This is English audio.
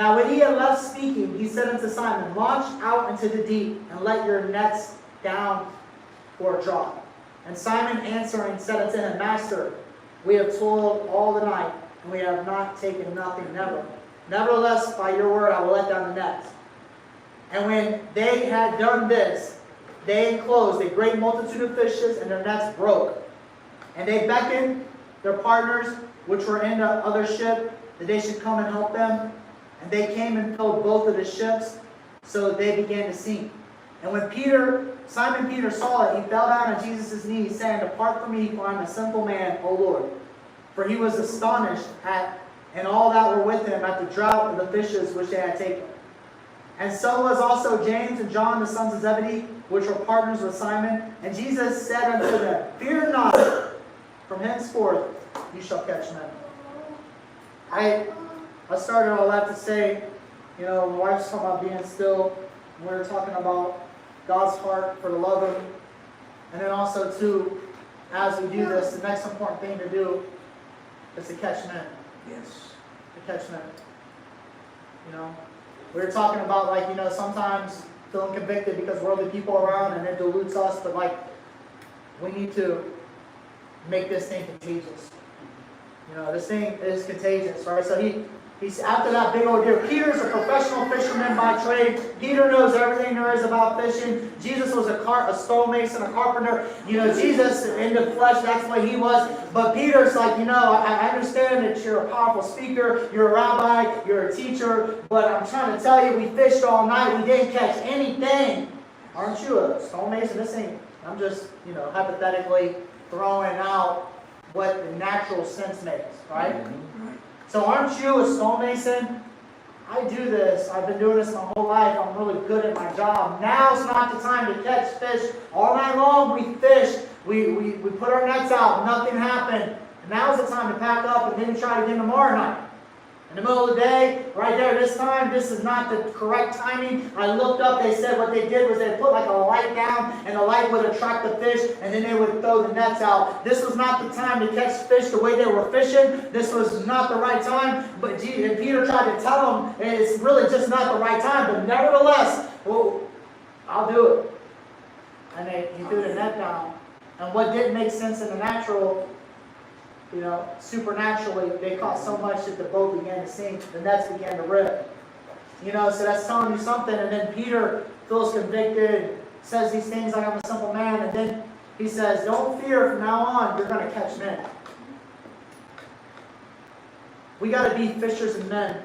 Now when he had left speaking, he said unto Simon, launch out into the deep, and let your nets down for a draught. And Simon answering said unto him, Master, we have toiled all the night, and we have not taken nothing. Nevertheless, by your word I will let down the nets. And when they had done this, they enclosed a great multitude of fishes, and their nets broke. And they beckoned their partners, which were in the other ship, that they should come and help them. And they came and filled both of the ships, so they began to sink. And when Simon Peter saw it, he fell down at Jesus' knees, saying, Depart from me, for I am a sinful man, O Lord. For he was astonished at, and all that were with him, at the draught of the fishes which they had taken. And so was also James and John, the sons of Zebedee, which were partners with Simon. And Jesus said unto them, Fear not, from henceforth you shall catch men. I started all that to say, my wife's talking about being still. We were talking about God's heart for the lover. And then also, too, as we do this, the next important thing to do is to catch men. Yes. To catch men. We were talking about, sometimes feeling convicted because worldly people around and it dilutes us, but we need to make this thing contagious. This thing is contagious, right? So he's after that big old deal. Peter's a professional fisherman by trade. Peter knows everything there is about fishing. Jesus was a stonemason, a carpenter. Jesus in the flesh, that's what he was. But Peter's like, I understand that you're a powerful speaker, you're a rabbi, you're a teacher, but I'm trying to tell you, we fished all night, we didn't catch anything. Aren't you a stonemason? This ain't, I'm just, hypothetically throwing out what the natural sense makes, right? Mm-hmm. So aren't you a stonemason? I do this. I've been doing this my whole life. I'm really good at my job. Now's not the time to catch fish. All night long we fish. We put our nets out. Nothing happened. And now's the time to pack up and then try again tomorrow night. In the middle of the day, right there, this is not the correct timing. I looked up, they said what they did was they put a light down, and the light would attract the fish, and then they would throw the nets out. This was not the time to catch fish the way they were fishing. This was not the right time. But Peter tried to tell them it's really just not the right time. But nevertheless, well, I'll do it. And he threw the net down. And what didn't make sense in the natural, supernaturally, they caught so much that the boat began to sink, the nets began to rip. So that's telling you something. And then Peter feels convicted, says these things like I'm a simple man, and then he says, don't fear, from now on, you're going to catch men. We got to be fishers and men